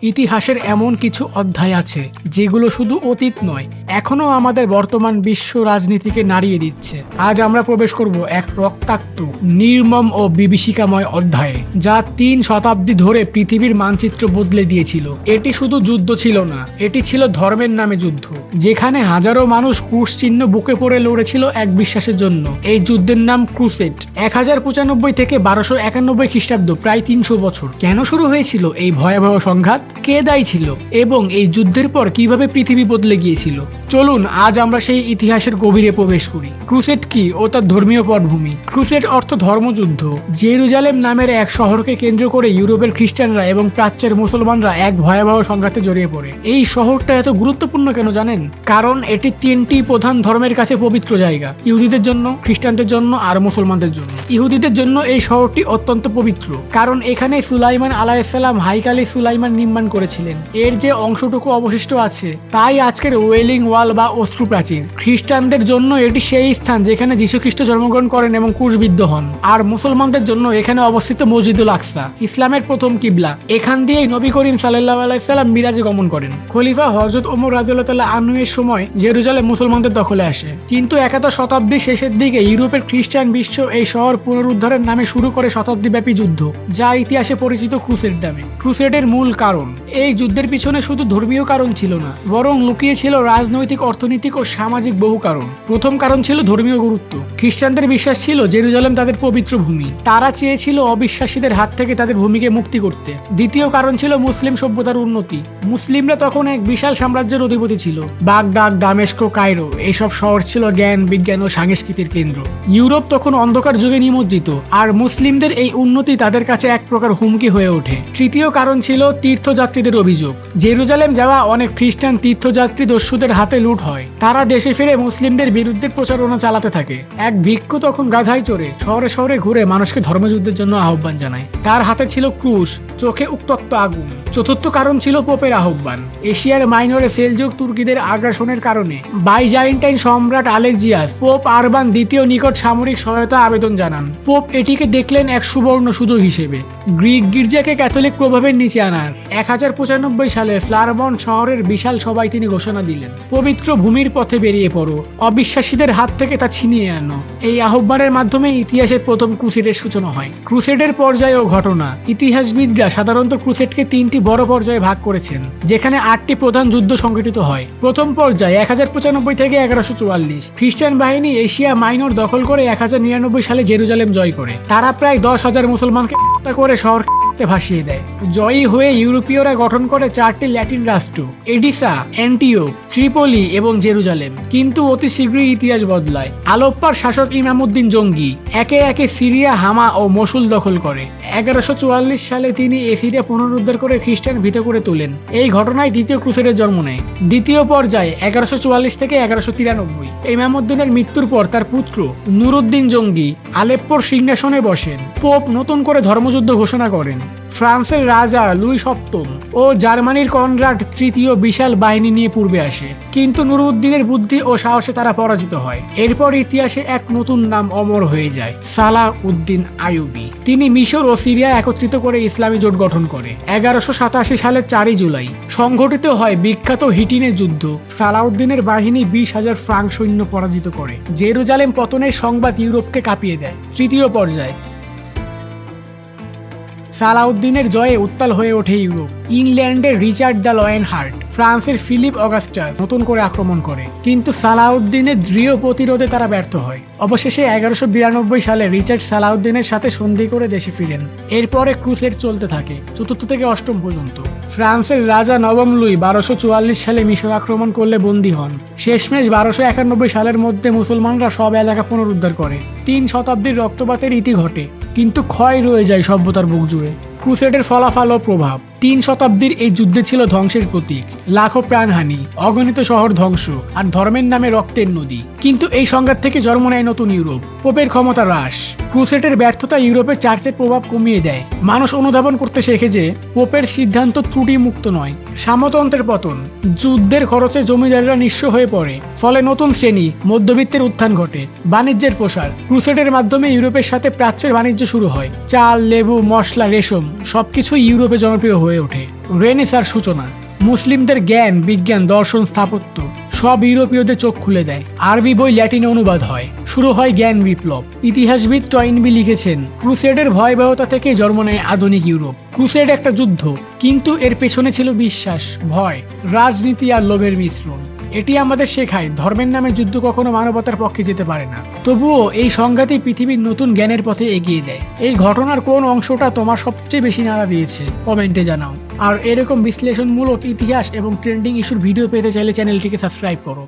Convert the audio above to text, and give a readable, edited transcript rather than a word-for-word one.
ইতিহাসের এমন কিছু অধ্যায় আছে যেগুলো শুধু অতীত নয়, এখনো আমাদের বর্তমান বিশ্ব রাজনীতিকে নাড়িয়ে দিচ্ছে। আজ আমরা প্রবেশ করব এক রক্তাক্ত, নির্মম ও বিভীষিকাময় অধ্যায়ে, যা 3 শতাব্দী ধরে পৃথিবীর মানচিত্র বদলে দিয়েছিল। এটি শুধু যুদ্ধ ছিল না, এটি ছিল ধর্মের নামে যুদ্ধ, যেখানে হাজারো মানুষ ক্রুশ চিহ্ন বুকে পড়ে লড়েছিল এক বিশ্বাসের জন্য। এই যুদ্ধের নাম ক্রুসেড। 1095 থেকে 1291 খ্রিস্টাব্দ, প্রায় 300 বছর। কেন শুরু হয়েছিল এই ভয়াবহ সংঘাত? কে দায়ী ছিল? এবং এই যুদ্ধের পর কিভাবে পৃথিবী বদলে গিয়েছিল? চলুন আজ আমরা সেই ইতিহাসের গভীরে প্রবেশ করি। ক্রুসেড কি ও তার ধর্মীয় পটভূমি। ক্রুসেড অর্থ ধর্মযুদ্ধ। জেরুজালেম নামের এক শহরকে কেন্দ্র করে ইউরোপের খ্রিস্টানরা এবং প্রাচ্যের মুসলমানরা এক ভয়াবহ সংঘাতে জড়িয়ে পড়ে। এই শহরটা এত গুরুত্বপূর্ণ কেন জানেন? কারণ এটি 3টি প্রধান ধর্মের কাছে পবিত্র জায়গা, ইহুদিদের জন্য, খ্রিস্টানদের জন্য আর মুসলমানদের জন্য। ইহুদিদের জন্য এই শহরটি অত্যন্ত পবিত্র, কারণ এখানে সুলাইমান আলাইহিসসালাম হাইকালে সুলাইমান নির্মাণ করেছিলেন। এর যে অংশটুকু অবশিষ্ট আছে তাই আজকের ওয়েলিং ওয়াল বা অশ্রু প্রাচীর। খ্রিস্টানদের জন্য এটি সেই স্থান যেখানে যীশুখ্রিস্ট জন্মগ্রহণ করেন এবং ক্রুশবিদ্ধ হন। আর মুসলমানদের জন্য এখানে অবস্থিত মসজিদুল আকসা, ইসলামের প্রথম কিবলা। এখান দিয়েই নবী করিম সাল্লাল্লাহু আলাইহি সাল্লাম মিরাজে গমন করেন। খলিফা হযরত ওমর রাদিয়াল্লাহু তাআলা আনহু এর সময় জেরুজালেম মুসলমানদের দখলে আসে। কিন্তু 71 শতাব্দীর শেষের দিকে ইউরোপের খ্রিস্টান বিশ্ব এই শহর পুনরুদ্ধারের নামে শুরু করে শতাব্দীব্যাপী যুদ্ধ, যা ইতিহাসে পরিচিত ক্রুসেড নামে। ক্রুসেডের মূল কারণ, এই যুদ্ধের পিছনে শুধু ধর্মীয় কারণ ছিল না, বরং লুকিয়ে ছিল রাজনৈতিক, অর্থনৈতিক ও সামাজিক বহু কারণ। প্রথম কারণ ছিল ধর্মীয় গুরুত্ব। খ্রিস্টানদের বিশ্বাস ছিল জেরুজালেম তাদের পবিত্র ভূমি, তারা চেয়েছিল অবিশ্বাসীদের হাত থেকে তাদের ভূমিকে মুক্তি করতে। দ্বিতীয় কারণ ছিল মুসলিম সভ্যতার উন্নতি। মুসলিমরা তখন এক বিশাল সাম্রাজ্যের অধিপতি ছিল। বাগদাদ, দামেস্ক, কায়রো এইসব শহর ছিল জ্ঞান, বিজ্ঞান ও সংস্কৃতির কেন্দ্র। ইউরোপ তখন অন্ধকার যুগে নিমজ্জিত, আর মুসলিমদের এই উন্নতি তাদের কাছে এক প্রকার হুমকি হয়ে ওঠে। তৃতীয় কারণ ছিল তীর্থযাত্রীদের অভিযোগ। জেরুজালেম যাওয়া অনেক খ্রিস্টান তীর্থযাত্রী দস্যুদের হাতে লুট হয়। তারা দেশে ফিরে মুসলিমদের বিরুদ্ধে প্রচারণা চালাতে থাকে। এক ভিক্ষু তখন গাধায় চড়ে শহরে শহরে ঘুরে মানুষকে ধর্মযুদ্ধের জন্য আহ্বান জানায়। তার হাতে ছিল ক্রুশ, চোখে উত্তপ্ত আগুন। চতুর্থ কারণ ছিল পোপের আহ্বান। এশিয়ার মাইনরে সেলজুক তুর্কিদের আগ্রাসনের কারণে বাইজাইন্টাইন সম্রাট আলেকজিয়াস পোপ আরবান দ্বিতীয় নিকট সামরিক সহায়তা আবেদন জানান। পোপ এটিকে দেখলেন এক সুবর্ণ সুযোগ হিসেবে গ্রিক গির্জাকে ক্যাথলিক প্রভাবের নিচে আনার। 1095 সালে ফ্লারমন শহরের বিশাল সভায় তিনি ঘোষণা দিলেন, পবিত্র ভূমির পথে বেরিয়ে পড়ো, অবিশ্বাসীদের হাত থেকে তা ছিনিয়ে আনো। এই আহ্বানের মাধ্যমে ইতিহাসের প্রথম ক্রুসেডের সূচনা হয়। ক্রুসেডের পর্যায় ও ঘটনা। ইতিহাসবিদরা সাধারণত ক্রুসেডকে 3টি বড় পর্যায়ে ভাগ করেছেন, যেখানে 8টি প্রধান যুদ্ধ সংঘটিত হয়। প্রথম পর্যায়ে 1095 থেকে 1144 খ্রিস্টান বাহিনী এশিয়া মাইনর দখল করে 1099 সালে জেরুজালেম জয় করে। তারা প্রায় 10,000 মুসলমানকে হত্যা করে শহর ভাসিয়ে দেয়। জয়ী হয়ে ইউরোপীয়রা গঠন করে 4টি ল্যাটিন রাষ্ট্র, এডিসা, অ্যান্টিওক, ত্রিপলি এবং জেরুজালেম। কিন্তু অতি শীঘ্রই ইতিহাস বদলায়। আলোপ্পার শাসক ইমামউদ্দিন জঙ্গি একে একে সিরিয়া, হামা ও মসুল দখল করে। 1144 সালে তিনি সিরিয়া পুনরুদ্ধার করে খ্রিস্টান ভীত করে তোলেন। এই ঘটনায় দ্বিতীয় ক্রুসেডের জন্ম নেয়। দ্বিতীয় পর্যায়ে 1144 থেকে 1193 ইমামউদ্দিনের মৃত্যুর পর তার পুত্র নুরউদ্দিন জঙ্গি আলেপ্পোর সিংহাসনে বসেন। পোপ নতুন করে ধর্মযুদ্ধ ঘোষণা করেন। ফ্রান্সের রাজা লুই সপ্তম ও জার্মানির কনরাড তৃতীয় বিশাল বাহিনী নিয়ে পূর্বে আসে, কিন্তু নুরউদ্দিনের বুদ্ধি ও সাহসে তারা পরাজিত হয়। এরপর ইতিহাসে এক নতুন নাম অমর হয়ে যায়, সালাহ উদ্দিন আইয়ুবী। তিনি মিশর ও সিরিয়া একত্রিত করে ইসলামী জোট গঠন করে। 1187 সালের 4 জুলাই সংঘটিত হয় বিখ্যাত হিটিনের যুদ্ধ। সালাউদ্দিনের বাহিনী 20,000 ফ্রাঙ্ক সৈন্য পরাজিত করে। জেরুজালেম পতনের সংবাদ ইউরোপকে কাঁপিয়ে দেয়। তৃতীয় পর্যায় সালাউদ্দিনের জয়ে উত্তাল হয়ে ওঠে ইউরোপ। ইংল্যান্ডের রিচার্ড দ্য লয়েনহার্ট, ফ্রান্সের ফিলিপ অগাস্টাস নতুন করে আক্রমণ করে, কিন্তু সালাউদ্দিনের দৃঢ় প্রতিরোধে তারা ব্যর্থ হয়। অবশেষে 1192 সালে রিচার্ড সালাউদ্দিনের সাথে সন্ধি করে দেশে ফিরেন। এরপরে ক্রুসেড চলতে থাকে, 4র্থ থেকে 8ম পর্যন্ত। ফ্রান্সের রাজা নবম লুই 1244 সালে মিশর আক্রমণ করলে বন্দী হন। শেষমেশ 1291 সালের মধ্যে মুসলমানরা সব এলাকা পুনরুদ্ধার করে। 3 শতাব্দীর রক্তপাতের ইতি ঘটে, কিন্তু ক্ষয় রয়ে যায় সভ্যতার বুক জুড়ে। ক্রুসেডের ফলাফল ও প্রভাব। 3 শতাব্দীর এই যুদ্ধে ছিল ধ্বংসের প্রতীক, লাখো প্রাণহানি, অগণিত শহর ধ্বংস আর ধর্মের নামে রক্তের নদী। কিন্তু এই সংঘাত থেকে জন্ম নেয় নতুন ইউরোপ। পোপের ক্ষমতা হ্রাস। ক্রুসেডের ব্যর্থতা ইউরোপের চার্চের প্রভাব কমিয়ে দেয়। মানুষ অনুধাবন করতে শেখে যে পোপের সিদ্ধান্ত ত্রুটি মুক্ত নয়। সামন্তন্ত্রের পতন। যুদ্ধের খরচে জমিদাররা নিঃস্ব হয়ে পড়ে, ফলে নতুন শ্রেণী মধ্যবিত্তের উত্থান ঘটে। বাণিজ্যের প্রসার। ক্রুসেডের মাধ্যমে ইউরোপের সাথে প্রাচ্যের বাণিজ্য শুরু হয়। চাল, লেবু, মশলা, রেশম সবকিছুই ইউরোপে জনপ্রিয় হয়ে হয়ে ওঠে। রেনেসাঁর সূচনা, মুসলিমদের জ্ঞান, বিজ্ঞান, দর্শন, স্থাপত্য সব ইউরোপীয়দের চোখ খুলে দেয়। আরবি বই ল্যাটিনে অনুবাদ হয়, শুরু হয় জ্ঞান বিপ্লব। ইতিহাসবিদ টয়েনবি লিখেছেন, ক্রুসেডের ভয়াবহতা থেকে জন্ম নেয় আধুনিক ইউরোপ। ক্রুসেড একটা যুদ্ধ, কিন্তু এর পেছনে ছিল বিশ্বাস, ভয়, রাজনীতি আর লোভের মিশ্রণ। এটি আমাদের শেখায় ধর্মের নামে যুদ্ধ কখনো মানবতার পক্ষে যেতে পারে না। তবুও এই সংঘাতই পৃথিবীর নতুন জ্ঞানের পথে এগিয়ে দেয়। এই ঘটনার কোন অংশটা তোমার সবচেয়ে বেশি নাড়া দিয়েছে কমেন্টে জানাও। আর এরকম বিশ্লেষণমূলক ইতিহাস এবং ট্রেন্ডিং ইস্যুর ভিডিও পেতে চাইলে চ্যানেলটিকে সাবস্ক্রাইব করো।